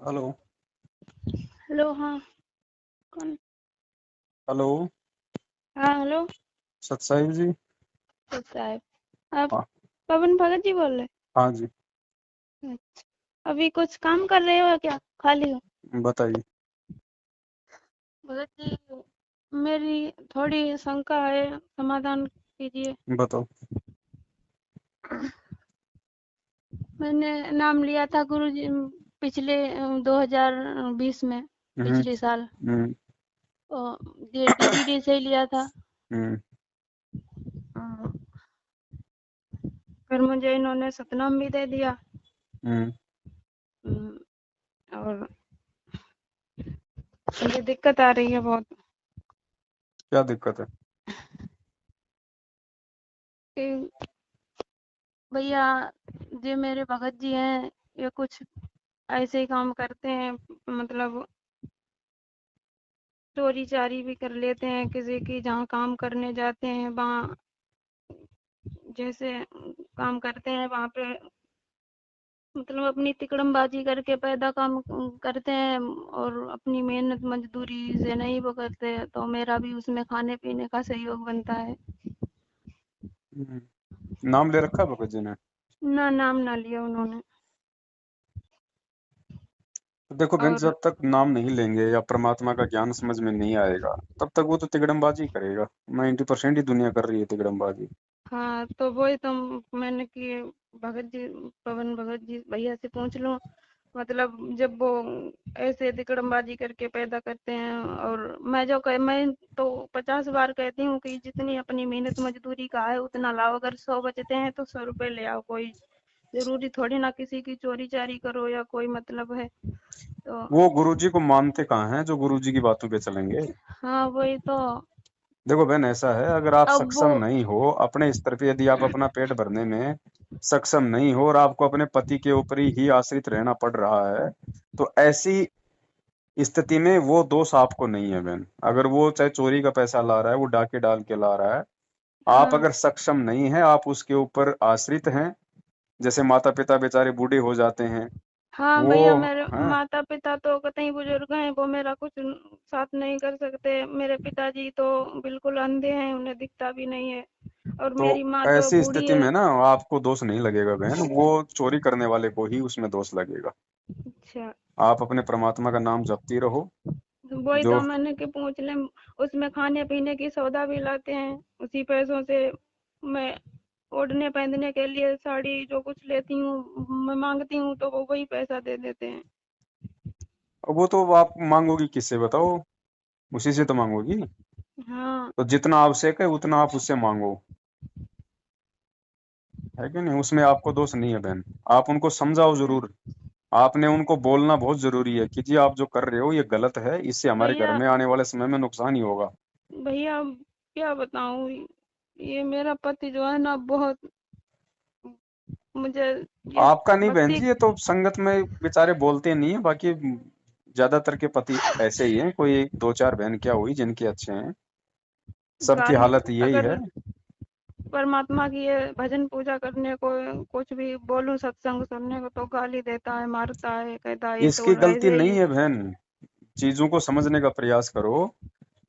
Hello. Hello. हाँ, कौन? Hello. हाँ, हेलो। सतसाहिब जी। तो साहब, आप हाँ। पवन भगत जी बोल रहे हाँ जी। हैं? अच्छा, अभी कुछ काम कर रहे हो या क्या, खाली हो? बताइए। भगत जी, मेरी थोड़ी शंका है, समाधान कीजिए। बताओ। मैंने नाम लिया था गुरु जी पिछले 2020 में, हम्म। पिछले साल। हम्म। ये डीटीडी से ही लिया था। हम्म। अ, फिर मुझे इन्होंने सतनाम भी दे दिया। हम्म। अम, और मुझे दिक्कत आ रही है बहुत क्या दिक्कत है? कि भैया, जो मेरे भगत जी हैं, ये कुछ ऐसे ही काम करते हैं। मतलब चोरी चारी भी कर लेते हैं, किसी की जहाँ काम करने जाते हैं वहाँ जैसे काम करते हैं वहाँ पे, मतलब अपनी तिकड़मबाजी करके पैदा काम करते हैं और अपनी मेहनत मजदूरी से नहीं वो करते, तो मेरा भी उसमें खाने पीने का सहयोग बनता है। हम्म। नाम ले रखा है भगत जी ने? ना, नाम ना लिया उन्होंने। तो देखो बहन, और जब तक नाम नहीं लेंगे या परमात्मा का ज्ञान समझ में नहीं आएगा तब तक वो तो तिकड़मबाजी करेगा। 90% ही दुनिया कर रही है तिकड़मबाजी। हाँ, तो वही तो मैंने कि भगत जी, पवन भगत जी भैया से पूछ लूं। मतलब जब वो ऐसे तिकड़मबाजी करके पैदा करते हैं, और मैं तो 50 बार कहती हूँ कि जितनी अपनी मेहनत मजदूरी का है उतना लाओ। अगर 100 बचते हैं तो 100 रुपए ले आओ। कोई जरूरी थोड़ी ना किसी की चोरी चारी करो या कोई मतलब है तो। वो गुरुजी को मानते कहाँ हैं जो गुरुजी की बातों पे चलेंगे? हाँ, वही तो। देखो बहन, ऐसा है, अगर आप अब वो सक्षम नहीं हो अपने स्तर पे, यदि आप अपना पेट भरने में सक्षम नहीं हो और आपको अपने पति के ऊपर ही आश्रित रहना पड़ रहा है, तो ऐसी स्थिति में वो दोष आपको नहीं है बहन। अगर वो चाहे चोरी का पैसा ला रहा है, वो डाके डाल के ला रहा है, आप हाँ, अगर सक्षम नहीं है, आप उसके ऊपर आश्रित हैं। जैसे माता पिता बेचारे बूढ़े हो जाते हैं, हाँ वो भैया, मेरे हैं, माता पिता तो कतई बुजुर्ग हैं, वो मेरा कुछ साथ नहीं कर सकते। मेरे पिताजी तो बिल्कुल अंधे हैं, उन्हें दिखता भी नहीं है। और तो मेरी माँ तो ऐसी बूढ़ी स्थिति है। में ना आपको दोष नहीं लगेगा बहन, वो चोरी करने वाले को ही उसमें दोष लगेगा। अच्छा, आप अपने परमात्मा का नाम जपती रहो। वही जो तो मैंने कि पूछ ले। उसमें खाने पीने की सौदा भी लाते हैं, उसी पैसों से मैं ओढ़ने पहनने के लिए साड़ी जो कुछ लेती हूँ, मैं मांगती हूँ तो वो वही पैसा दे देते हैं। वो तो आप मांगोगी किससे बताओ? उसी से तो मांगोगी। हाँ, तो जितना आवश्यक है उतना आप उससे मांगो, है कि नहीं? उसमें आपको दोष नहीं है बहन। आप उनको समझाओ अच्छा। जरूर। आपने उनको बोलना बहुत जरूरी है कि जी आप जो कर रहे हो ये गलत है, इससे हमारे घर भैया, में आने वाले समय में नुकसान ही होगा। भैया क्या बताऊँ, ये मेरा पति जो है ना, बहुत मुझे ये आपका नहीं बहन भक्ति। जी, ये तो संगत में बेचारे बोलते नहीं है, बाकी ज्यादातर के पति ऐसे ही हैं। कोई दो चार बहन क्या हुई जिनके अच्छे हैं, सबकी गाली, हालत यही है। अगर परमात्मा की ये भजन पूजा करने को कुछ भी बोलूं, सत्संग सुनने को, तो गाली देता है, मारता है, कहता है ये तो इसकी गलती ऐसे नहीं ही। है बहन, चीजों को समझने का प्रयास करो।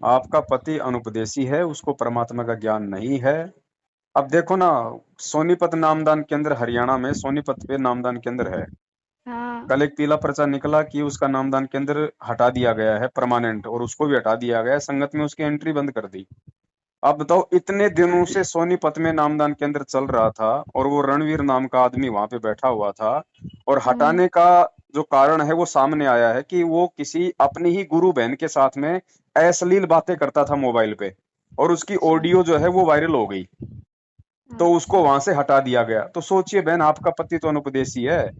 आपका पति अनुपदेशी है, उसको परमात्मा का ज्ञान नहीं है। अब देखो ना, सोनीपत नामदान केंद्र हरियाणा में सोनीपत पे नामदान केंद्र है। हाँ। कल एक पीला पर्चा निकला कि उसका नामदान केंद्र हटा दिया गया है परमानेंट, और उसको भी हटा दिया गया है, संगत में उसकी एंट्री बंद कर दी। आप बताओ, इतने दिनों से सोनीपत में नामदान केंद्र चल रहा था और वो रणवीर नाम का आदमी वहां पे बैठा हुआ था, और हम्म। हटाने का जो कारण है वो सामने आया है कि वो किसी अपनी ही गुरु बहन के साथ में अश्लील बातें करता था मोबाइल पे, और उसकी अच्छा। ऑडियो जो है वो वायरल हो गई। तो उसको अच्छा। वहां से हटा दिया गया। तो सोचिए बहन, आपका पति तो अनुपदेशी है।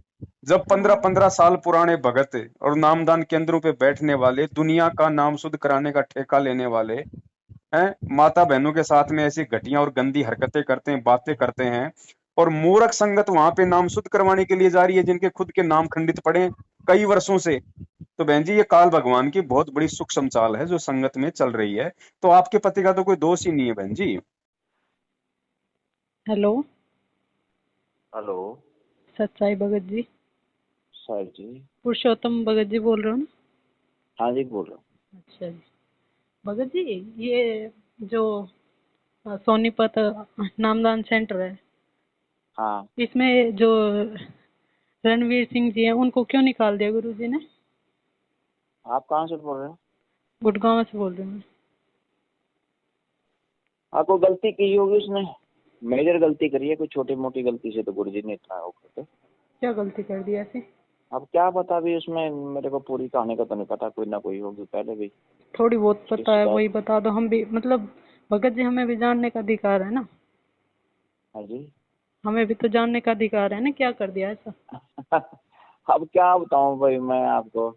जब पंद्रह हाँ। 15 साल पुराने भगत और नामदान केंद्रों पे बैठने वाले, दुनिया का नाम शुद्ध कराने का ठेका लेने वाले हैं, माता बहनों के साथ में ऐसी घटिया और गंदी हरकतें करते हैं, बातें करते हैं, और मूर्ख संगत वहां पे नाम शुद्ध करवाने के लिए जा रही है जिनके खुद के नाम खंडित पड़े हैं कई वर्षों से। तो बहन जी, ये काल भगवान की बहुत बड़ी सूक्ष्म चाल है जो संगत में चल रही है। तो आपके पति का तो कोई दोष ही नहीं है बहन जी। हेलो। हेलो। सच्चाई भगत जी। सर जी। पुरुषोत्तम भगत जी बोल रहे हो ना? हाँ जी, बोल रहा हूँ। अच्छा जी। भगत जी, ये जो सोनीपत नामदान सेंटर है, हाँ, इसमें जो रणवीर सिंह जी हैं, उनको क्यों निकाल दिया गुरु जी ने? आप कहाँ से बोल रहे हो? गुड़गांव से बोल रही हूँ मैं। आपको गलती की होगी उसने, मेजर गलती करी है। कोई छोटी मोटी गलती से तो गुरु जी ने इतना वो करते। क्या गलती कर दी ऐसी? अब क्या पता, भी उसमें मेरे को पूरी कहानी का तो नहीं पता, कोई ना कोई होगी पहले भी थोड़ी बहुत उसकी पता है, शिकायत। वही बता दो, हम भी मतलब भगत जी, हमें भी जानने का अधिकार है ना। हाँ जी। हमें भी तो जानने का अधिकार है ना, क्या कर दिया ऐसा। अब क्या बताऊं भाई मैं आपको।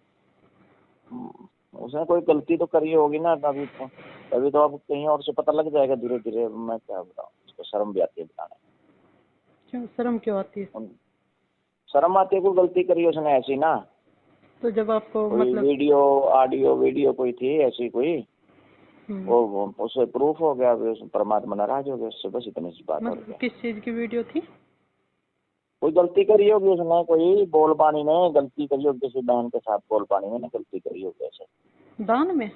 उसने कोई गलती तो करी होगी ना, तभी तो अब कहीं और से पता लग जाएगा धीरे धीरे। मैं क्या बताऊं, उसको शर्म भी आती है बताने क्यों शर्म क्यों आती है? में। शर्म आती है, कोई गलती करी उसने ऐसी ना। तो जब आपको कोई मतलब वीडियो, ऑडियो वीडियो कोई थी ऐसी कोई, वो उससे प्रूफ हो गया, अभी उस परमात्मा नाराज हो गया उससे, बस इतनी सी बात। और मतलब क्या, किस चीज की वीडियो थी? कोई गलती करी होगी उसने, कोई बोल पानी ने गलती करी होगी, किसी बहन के साथ बोल पानी में गलती करी होगी ऐसे। दान में?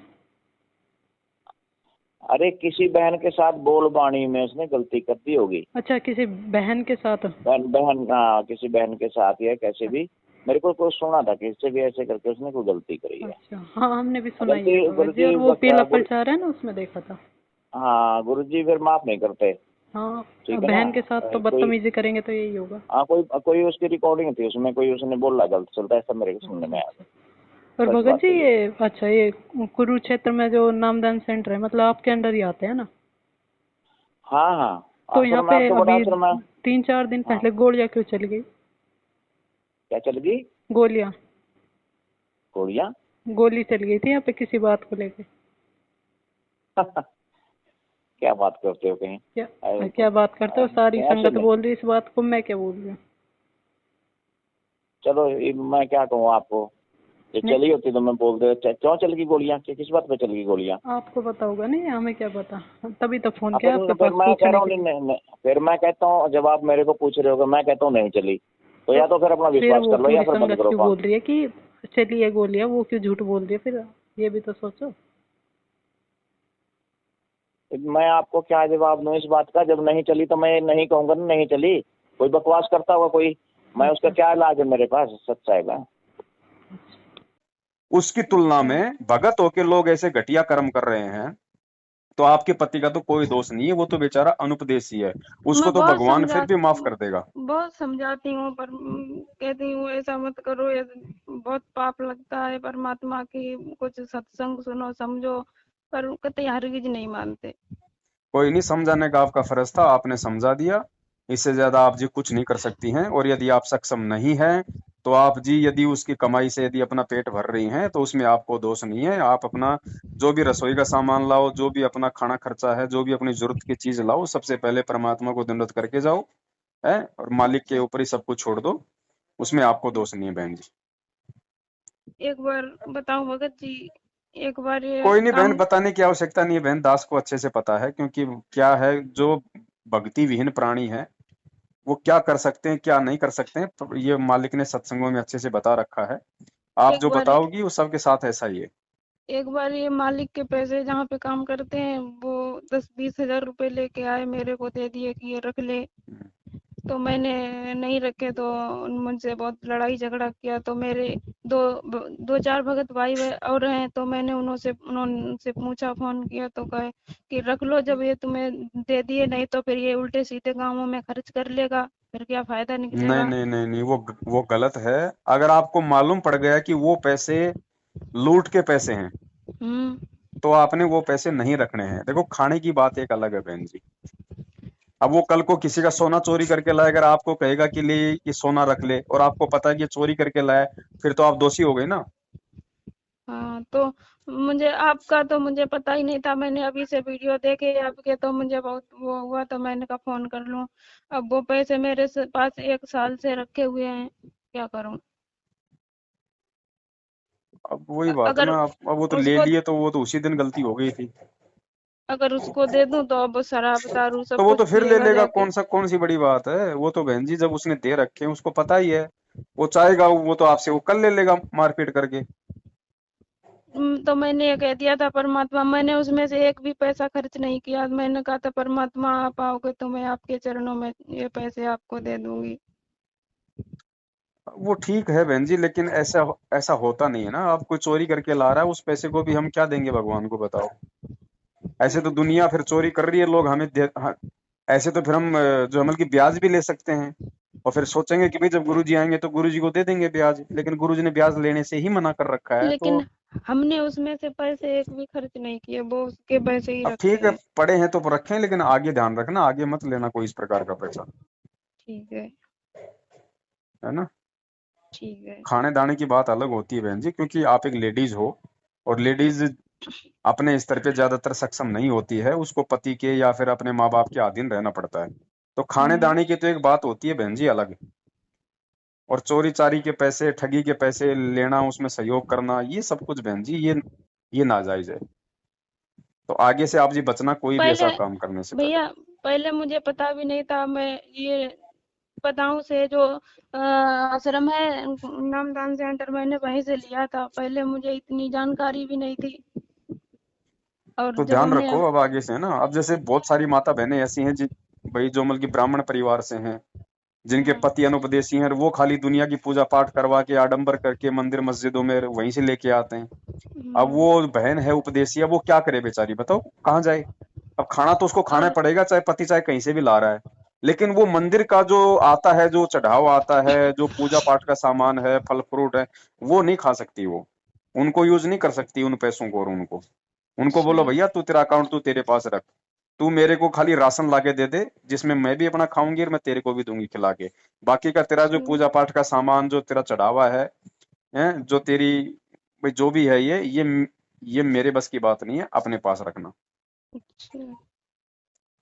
अरे किसी बहन के साथ बोल बाणी में उसने गलती कर दी होगी। अच्छा, किसी बहन के साथ? बहन बहन हाँ, किसी बहन के साथ या कैसे भी, मेरे को कुछ सुना था कि इससे भी ऐसे करके उसने कोई गलती करी है। अच्छा, हाँ, हमने भी सुना ही गलती है भगत जी, गुरुजी और वो पीला प्रचार है ना, उसमें देखा था। हाँ, गुरुजी फिर माफ नहीं करते। हाँ, ठीक है ना। बहन के साथ तो कोई, बदतमीजी करेंगे तो यही होगा। हाँ, कोई कोई उसकी रिकॉर्डिंग थी, उसमें कोई उसने बोला गलत चलता है, ऐसा मेरे को सुनने में आया। और सच भगत बात जी, है ये। ये अच्छा, ये कुरुक्षेत्र में जो नामदान सेंटर है, मतलब आपके अंडर ही आते हैं ना? हाँ हाँ। तो यहाँ आश्रम में पे आपको बड़ा अभी आश्रम है। 3-4 दिन हाँ, पहले गोलियां क्यों चली गई? क्या चल गई? गोलियां, गोलियां? गोली चल गई थी यहाँ पे किसी बात को लेके। क्या बात करते हो कहीं? क्या बात करते हो? सारी ऐसे संगत नहीं। बोल रही इस बात को, मैं क्या बोल रही हूँ? चलो मैं क्या कहूँ आपको, ये नहीं, चली होती तो मैं बोल दे। क्यों चल गई गोलियां, किस बात पे चल गई गोलियां? आपको पता होगा नहीं, हमें क्या पता। तभी तो फोन अब किया आपके फिर पास मैं कह पूछने रहा हूँ के लिए। फिर मैं कहता हूँ, जब आप मेरे को पूछ रहे हो, मैं कहता हूँ नहीं चली, तो या तो फिर अपना फिर विश्वास वो कर लो या पूरी फिर बंद संगत करो क्यों फोन। बोल रही है कि चली है गोलियां? वो क्यों झूठ बोल रही है फिर? ये भी तो सोचो। मैं आपको क्या जवाब दूं इस बात का? जब नहीं चली तो मैं नहीं कहूंगा ना नहीं चली। कोई बकवास करता होगा कोई, मैं उसका अच्छा, क्या इलाज है मेरे पास सच्चाई का? उसकी तुलना में भगत होके लोग ऐसे घटिया कर्म कर रहे हैं, तो आपके पति का तो कोई दोष नहीं है, वो तो बेचारा अनुपदेशी है, उसको मैं तो भगवान फिर भी माफ कर देगा। बहुत समझाती हूँ, पर कहती हूँ ऐसा मत करो, ये बहुत पाप लगता है, परमात्मा की कुछ सत्संग सुनो समझो, पर कहते हरगिज नहीं मानते। कोई नहीं, समझाने का आपका फर्ज था, आपने समझा दिया। इससे ज्यादा आप जी कुछ नहीं कर सकती हैं, और यदि आप सक्षम नहीं हैं तो आप जी यदि उसकी कमाई से यदि अपना पेट भर रही हैं तो उसमें आपको दोष नहीं है। आप अपना जो भी रसोई का सामान लाओ, जो भी अपना खाना खर्चा है, जो भी अपनी जरूरत की चीज लाओ, सबसे पहले परमात्मा को दंडवत करके जाओ, है, और मालिक के ऊपर ही सब कुछ छोड़ दो। उसमें आपको दोष नहीं है बहन जी। एक बार बताऊं भगत जी, एक बार ये कोई नहीं बहन, काम, बताने की आवश्यकता नहीं है बहन, दास को अच्छे से पता है, क्योंकि क्या है, जो भक्ति विहीन प्राणी है वो क्या कर सकते हैं क्या नहीं कर सकते हैं, तो ये मालिक ने सत्संगों में अच्छे से बता रखा है। आप एक जो बार बताओगी वो सबके साथ ऐसा ही है। एक बार ये मालिक के पैसे जहाँ पे काम करते हैं वो 10-20 हजार रुपए लेके आए, मेरे को दे दिए कि ये रख ले, तो मैंने नहीं रखे, तो मुझसे बहुत लड़ाई झगड़ा किया। तो मेरे दो दो चार भगत भाई और हैं, तो मैंने उन्होंने पूछा, फोन किया तो कहे कि रख लो, जब ये तुम्हें दे दिए, नहीं तो फिर ये उल्टे सीधे कामों में खर्च कर लेगा, फिर क्या फायदा नहीं निकलेगा। नहीं नहीं नहीं, वो गलत है। अगर आपको मालूम पड़ गया कि वो पैसे लूट के पैसे हैं, हम्म। तो आपने वो पैसे नहीं रखने हैं। देखो, खाने की बात एक अलग है बहन जी। अब वो कल को किसी का सोना चोरी करके लाए, अगर आपको कहेगा कि ले ये सोना रख ले, और आपको पता है कि ये चोरी करके लाया, फिर तो आप दोषी हो गए ना। हाँ, तो मुझे आपका तो मुझे पता ही नहीं था, मैंने अभी से वीडियो देखे आपके, तो मुझे बहुत वो हुआ, तो मैंने कहा फोन कर लूं। अब वो पैसे मेरे पास 1 साल से रखे हुए हैं, क्या करूं? अब वही बात है अगर ना, अब वो तो ले उसको लिए, तो वो तो उसी दिन गलती हो गई थी। अगर उसको दे दूं तो अब शराब दारू तो सब वो कुछ तो फिर ले पिएगा लेगा, जाके। कौन सी बड़ी बात है। वो तो बहन जी जब उसने दे रखे हैं उसको पता ही है। वो चाहेगा वो तो आपसे वो कल ले लेगा मारपीट करके। तो मैंने ये कह दिया था परमात्मा, मैंने उसमें से एक भी पैसा खर्च नहीं किया। मैंने कहा था परमात्मा आप आओगे तो मैं आपके चरणों में ये पैसे आपको दे दूंगी। वो ठीक है बहन जी, लेकिन ऐसा ऐसा होता नहीं है ना। आप कोई चोरी करके ला रहा है, उस पैसे को भी हम क्या देंगे भगवान को, बताओ। ऐसे तो दुनिया फिर चोरी कर रही है, लोग हमें हाँ, ऐसे तो फिर हम जो अमल की ब्याज भी ले सकते हैं, और फिर सोचेंगे कि भाई जब गुरुजी आएंगे तो गुरुजी को दे देंगे ब्याज, लेकिन गुरुजी ने ब्याज लेने से ही मना कर रखा है। तो लेकिन हमने उसमें से पैसे एक भी खर्च नहीं किए, वो उसके पैसे ही अब रखे ठीक है, हैं। पड़े हैं तो रखें, लेकिन आगे ध्यान रखना, आगे मत लेना कोई इस प्रकार का पैसा, ठीक है। है ना। ठीक है। खाने दाने की बात अलग होती है बहन जी, क्योंकि आप एक लेडीज हो, और लेडीज अपने स्तर पे ज्यादातर सक्षम नहीं होती है, उसको पति के या फिर अपने माँ बाप के अधीन रहना पड़ता है। तो खाने दाने की तो एक बात होती है बहन जी अलग, और चोरी चारी के पैसे, ठगी के पैसे लेना, उसमें सहयोग करना, ये सब कुछ बहन जी ये नाजायज है। तो आगे से आप जी बचना कोई भी पहले ऐसा काम करने से पहले। भैया, पहले मुझे पता भी नहीं था। मैं ये पताओं से जो आश्रम है नामदान सेंटर, मैंने वहीं से लिया था। पहले मुझे इतनी जानकारी भी नहीं थी। और तो जब ध्यान हमने रखो अब आगे से ना। अब जैसे बहुत सारी माता बहनें ऐसी हैं भाई जो मतलब कि ब्राह्मण परिवार से हैं, जिनके पति अनुपदेशी हैं, और वो खाली दुनिया की पूजा पाठ करवा के आडंबर करके मंदिर मस्जिदों में वहीं से लेके आते हैं। अब वो बहन है उपदेशी, अब वो क्या करे बेचारी, बताओ कहाँ जाए। अब खाना तो उसको खाना और पड़ेगा, चाहे पति चाहे कहीं से भी ला रहा है, लेकिन वो मंदिर का जो आता है, जो चढ़ावा आता है, जो पूजा पाठ का सामान है, फल फ्रूट है, वो नहीं खा सकती वो, उनको यूज नहीं कर सकती उन पैसों को। और उनको उनको बोलो अच्छा। भैया तू तेरा अकाउंट तू तेरे पास रख, तू मेरे को खाली राशन लाके दे दे, जिसमें मैं भी अपना खाऊंगी और मैं तेरे को भी दूंगी खिला के। बाकी का तेरा जो अच्छा। पूजा पाठ का सामान, जो तेरा चढ़ावा है, जो तेरी भाई जो भी है, ये मेरे बस की बात नहीं है, अपने पास रखना। अच्छा।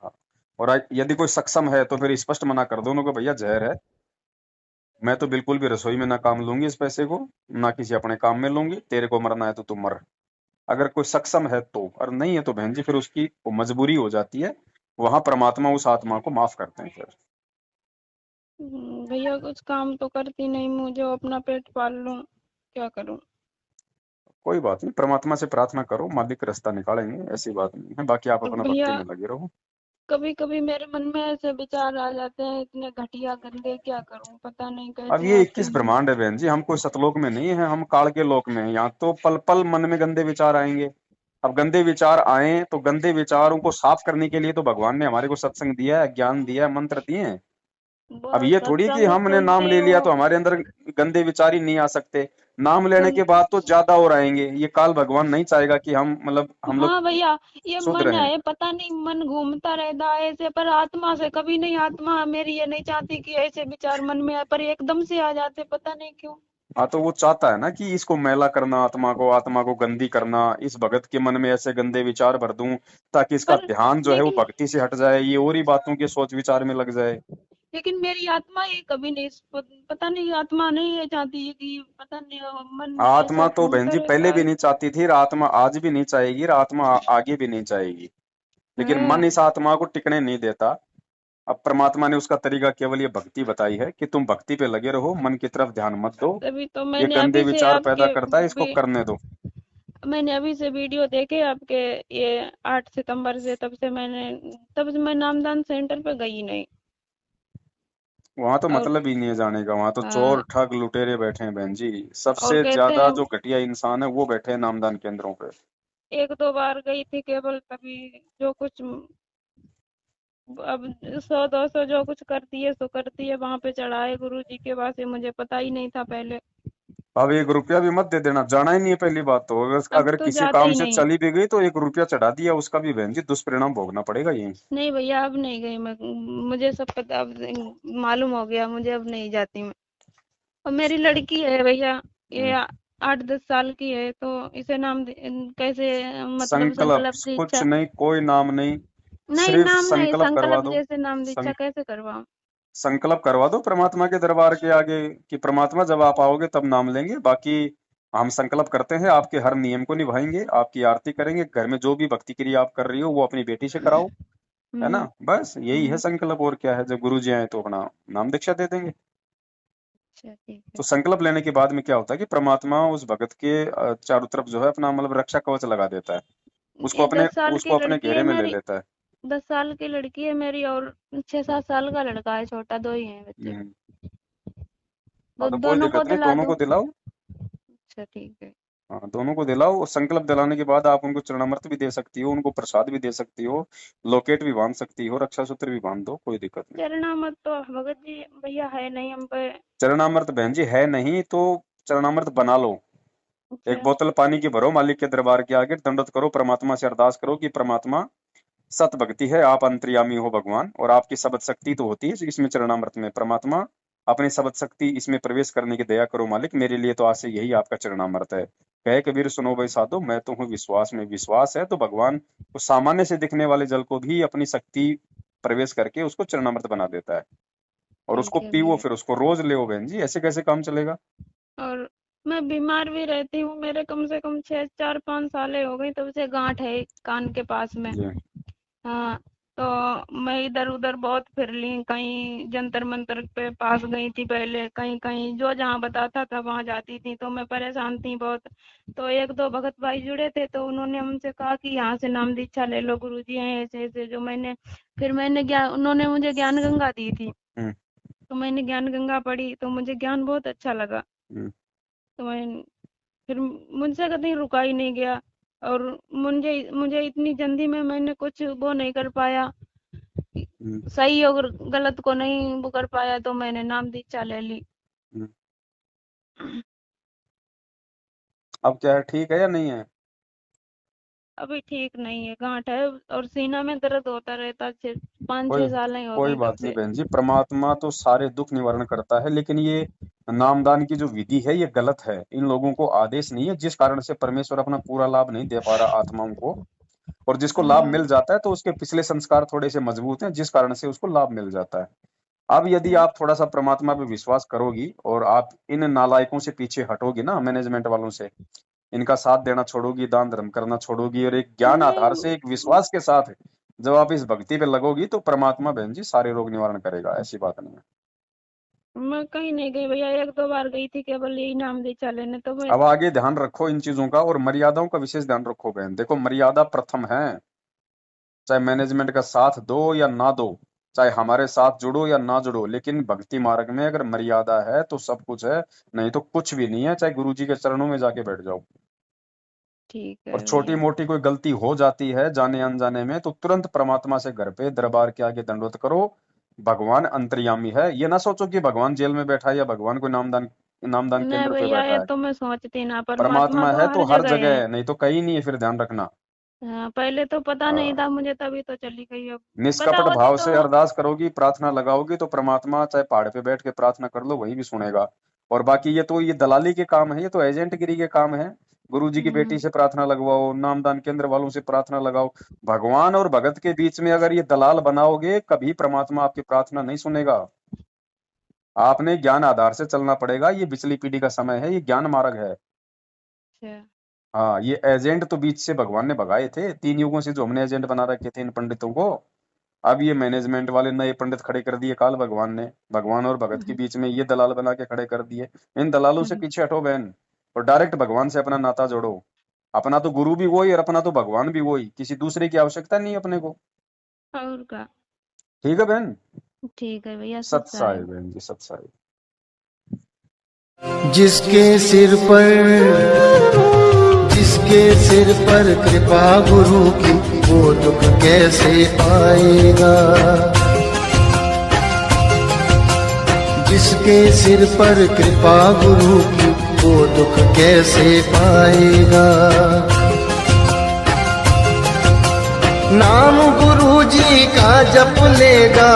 हाँ। और यदि कोई सक्षम है तो फिर स्पष्ट मना कर दो उनको, भैया जहर है, मैं तो बिल्कुल भी रसोई में ना काम लूंगी इस पैसे को, ना किसी अपने काम में लूंगी, तेरे को मरना है तो तू मर। अगर कोई सक्षम है तो, और नहीं है तो बहन जी फिर उसकी वो मजबूरी हो जाती है, वहां परमात्मा उस आत्मा को माफ करते हैं फिर। भैया कुछ काम तो करती नहीं, मुझे अपना पेट पाल लूं, क्या करूं। कोई बात नहीं, परमात्मा से प्रार्थना करो, मालिक रास्ता निकालेंगे, ऐसी बात नहीं है। बाकी आप और अपना भक्ति भैया में लगे रहो। कभी कभी मेरे मन में ऐसे विचार आ जाते हैं इतने घटिया गंदे, क्या करूं, पता नहीं अब कैसे ये आते 21 हैं। ब्रह्मांड है बहन जी, हम कोई सतलोक में नहीं है, हम काल के लोक में हैं। यहाँ तो पल पल मन में गंदे विचार आएंगे। अब गंदे विचार आए तो गंदे विचारों को साफ करने के लिए तो भगवान ने हमारे को सत्संग दिया है, ज्ञान दिया है, मंत्र दिए हैं। अब वो ये थोड़ी कि सत्संग हमने नाम सुनती ले लिया हूँ। तो हमारे अंदर गंदे विचार ही नहीं आ सकते। नाम लेने सुन के बाद तो ज्यादा और आएंगे। ये काल भगवान नहीं चाहेगा कि हम मतलब हम लोग हाँ भैया, ये शुद्ध मन रहें। है, पता नहीं मन घूमता रहता है ऐसे, पर आत्मा से कभी नहीं। आत्मा मेरी ये नहीं चाहती कि ऐसे विचार मन में आए, पर एकदम से आ जाते, पता नहीं क्यों। हाँ तो वो चाहता है ना कि इसको मैला करना, आत्मा को गंदी करना, इस भगत के मन में ऐसे गंदे विचार भर दूं ताकि इसका पर ध्यान जो है वो लेकिन भक्ति से हट जाए, ये और ही बातों के सोच विचार में लग जाए। लेकिन मेरी आत्मा ये कभी नहीं, पता नहीं, आत्मा नहीं ये चाहती है कि, पता नहीं, मन ऐसा आत्मा तो बहन घूमता जी पहले रहता भी है। नहीं चाहती थी, और आत्मा आज भी नहीं चाहेगी, और आत्मा आगे भी नहीं चाहेगी, लेकिन मन हाँ, इस आत्मा को टिकने नहीं देता। अब परमात्मा ने उसका तरीका केवल ये भक्ति बताई है कि तुम भक्ति पे लगे रहो, मन की तरफ ध्यान मत दो। तभी तो ये मैंने गंदे अभी से विचार पैदा आपके करता है, इसको भी, करने दो। मैंने अभी से वीडियो देखे आपके, ये 8 सितंबर से, तब से मैं नामदान सेंटर पे गई नहीं। वहां तो और मतलब ही नहीं है जाने का, वहां तो चोर हाँ, ठग लुटेरे बैठे हैं बहन जी। और सबसे कहते ज्यादा हैं, जो घटिया इंसान है वो बैठे हैं नामदान केंद्रों पे। 1-2 बार गई थी केवल, तभी जो कुछ अब 100-200 जो कुछ करती है सो करती है, वहां पे चढ़ाए गुरु जी के पास, मुझे पता ही नहीं था पहले। अब 1 रुपया भी मत दे देना, जाना ही नहीं है पहली बात तो। अगर अब अगर तो किसी जाते काम ही से नहीं। चली भी गई तो 1 रुपया चढ़ा दिया, उसका भी बहन जी दुष्परिणाम भोगना पड़ेगा यही। नहीं भैया, अब नहीं गई मैं, मुझे सब पता, अब मालूम हो गया मुझे, अब नहीं जाती मैं। और मेरी लड़की है भैया, ये हम्म। 8-10 साल की है, तो इसे कैसे, मतलब संकल्प, संकल्प कुछ दीक्षा। नहीं, कोई नाम नहीं, नहीं, सिर्फ नाम नहीं, संकल्प करवा संकल्प दो। जैसे नाम दीक्षा सं, कैसे करवाऊं। संकल्प करवा दो परमात्मा के दरबार के आगे कि परमात्मा जब आप आओगे तब नाम लेंगे, बाकी हम संकल्प करते हैं आपके हर नियम को निभाएंगे, आपकी आरती करेंगे, घर में जो भी भक्ति क्रिया आप कर रही हो वो अपनी बेटी से कराओ, है ना। हम्म। बस यही है हम्म। संकल्प, और क्या है। जब गुरु जी आए तो अपना नाम दीक्षा दे देंगे। अच्छा ठीक तो है। संकल्प लेने के बाद में क्या होता है कि परमात्मा उस भगत के चारों तरफ जो है अपना मतलब रक्षा कवच लगा देता है, ये 10 साल की उसको अपने लड़की घेरे है में ले मेरी, लेता है। 10 साल की लड़की है मेरी और 6-7 साल का लड़का है, छोटा, 2 ही हैं बच्चे। हम्म। हाँ तो तो कोई दोनों को दिक्कत नहीं, दिला दोनों को दूं? दिलाओ। अच्छा ठीक है। हाँ दोनों को दिलाओ, और संकल्प दिलाने के बाद आप उनको चरणामृत भी दे सकती हो, उनको प्रसाद भी दे सकती हो, लोकेट भी बांध सकती हो, रक्षा सूत्र भी बांध दो, कोई दिक्कत नहीं। चरणामृत तो भगत जी भैया है नहीं हम पे। चरणामृत बहन जी है नहीं तो चरणामृत बना लो। एक अच्छा बोतल पानी की भरो, मालिक के दरबार के आगे दंडवत करो, परमात्मा से अरदास करो कि परमात्मा सत भक्ति है, आप अंतर्यामी हो भगवान, और आपकी सबद शक्ति तो होती है इसमें चरणामृत में, परमात्मा अपनी सबद शक्ति इसमें प्रवेश करने की दया करो मालिक, मेरे लिए तो आज से यही आपका चरणामृत है। कहे कबीर सुनो भाई साधो, मैं तो हूँ विश्वास में। विश्वास है तो भगवान को सामान्य से दिखने वाले जल को भी अपनी शक्ति प्रवेश करके उसको चरणामृत बना देता है, और ठीक उसको है पीवो, भैया। फिर उसको रोज ले बहन जी, ऐसे कैसे काम चलेगा। और मैं बीमार भी रहती हूँ, मेरे कम से कम 4-5 सालें हो गई तब से गांठ है कान के पास में। जी हाँ, तो मैं इधर उधर बहुत फिर ली, कहीं जंतर मंतर पे पास गई थी पहले, कहीं कहीं जो जहाँ बताता था वहां जाती थी, तो मैं परेशान थी बहुत। तो 1-2 भगत भाई जुड़े थे तो उन्होंने हमसे कहा कि यहाँ से नाम दीक्षा ले लो, गुरुजी हैं ऐसे ऐसे, जो मैंने फिर मैंने ज्ञान, उन्होंने मुझे ज्ञान गंगा दी थी, हम्म, तो मैंने ज्ञान गंगा पढ़ी तो मुझे ज्ञान बहुत अच्छा लगा। हम्म, तो मैं फिर मुझसे कहीं रुका ही नहीं गया, और मुझे मुझे इतनी जल्दी में मैंने कुछ वो नहीं कर पाया, हम्म, सही और गलत को नहीं वो कर पाया, तो मैंने नाम दीक्षा ले ली। हम्म। अब क्या है, ठीक है या नहीं है। अभी ठीक नहीं है, गांठ है और सीना में दर्द होता रहता, 5-6 कोई साल ही हो कोई गई तब बात नहीं से। बहन जी, परमात्मा तो सारे दुख निवारण करता है, लेकिन ये नामदान की जो विधि है ये गलत है, इन लोगों को आदेश नहीं है, जिस कारण से परमेश्वर अपना पूरा लाभ नहीं दे पा रहा आत्माओं को, और जिसको लाभ मिल जाता है तो उसके पिछले संस्कार थोड़े से मजबूत हैं, जिस कारण से उसको लाभ मिल जाता है। अब यदि आप थोड़ा सा परमात्मा पे विश्वास करोगी और आप इन नालायकों से पीछे हटोगी ना, मैनेजमेंट वालों से, इनका साथ देना छोड़ोगी, दान धर्म करना छोड़ोगी, और एक ज्ञान आधार से, एक नहीं, विश्वास के साथ जब आप इस भक्ति पे लगोगी तो परमात्मा बहन जी सारे रोग निवारण करेगा, ऐसी बात नहीं है। मैं कहीं नहीं गई भैया, 1-2 बार गई थी केवल यही नाम दीक्षा लेने, तो मैं अब आगे ध्यान रखो इन चीजों का, और मर्यादाओं का विशेष ध्यान रखो बहन, देखो मर्यादा प्रथम है, चाहे मैनेजमेंट का साथ दो या ना दो, चाहे हमारे साथ जुड़ो या ना जुड़ो, लेकिन भक्ति मार्ग में अगर मर्यादा है तो सब कुछ है, नहीं तो कुछ भी नहीं है, चाहे गुरु जी के चरणों में जाके बैठ जाओ। ठीक और है छोटी भैया। मोटी कोई गलती हो जाती है जाने अनजाने में तो तुरंत परमात्मा से घर पे दरबार के आगे दंडवत करो, भगवान अंतर्यामी है, ये ना सोचो कि भगवान जेल में बैठा है या भगवान कोई नामदान नहीं केंद्र पे भैया, बैठा ये है। तो मैं सोचती ना, परमात्मा परमात्मा तो है हर तो हर जगह जगह है। है, नहीं तो कहीं नहीं है, फिर ध्यान रखना। हाँ, पहले तो पता नहीं हाँ, था मुझे, तभी तो चली गई, अब पता निष्कपट होती भाव तो। से अरदास करोगी, प्रार्थना लगाओगी तो परमात्मा चाहे पहाड़ पे बैठ के प्रार्थना कर लो वहीं भी सुनेगा। और बाकी ये दलाली के काम है, ये तो एजेंट गिरी के काम है। गुरु जी की बेटी से प्रार्थना लगवाओ, नामदान केंद्र वालों से प्रार्थना लगाओ, भगवान और भगत के बीच में अगर ये दलाल बनाओगे कभी परमात्मा आपकी प्रार्थना नहीं सुनेगा। आपने ज्ञान आधार से चलना पड़ेगा, ये पिछली पीढ़ी का समय है, ये ज्ञान मार्ग है। अच्छा हाँ, ये एजेंट तो बीच से भगवान ने भगाए थे, 3 युगों से जो हमने एजेंट बना रखे थे इन पंडितों को, अब ये मैनेजमेंट वाले नए पंडित खड़े कर दिए काल भगवान ने, भगवान और भगत के बीच में ये दलाल बना के खड़े कर दिए। इन दलालों से पीछे हटो बहन, और डायरेक्ट भगवान से अपना नाता जोड़ो। अपना तो गुरु भी वही और अपना तो भगवान भी वही, किसी दूसरे की आवश्यकता नहीं अपने को। और का। ठीक है बहन। ठीक है भैया, सत सच्चा है। साई बहन जी, सत साई। जिसके सिर पर कृपा गुरु की, वो दुख कैसे पाएगा। जिसके सिर पर कृपा गुरु की, वो दुख कैसे पाएगा। नाम गुरु जी का जप लेगा,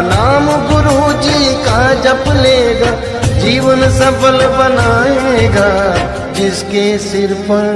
नाम गुरु जी का जप लेगा, जीवन सफल बनाएगा। जिसके सिर पर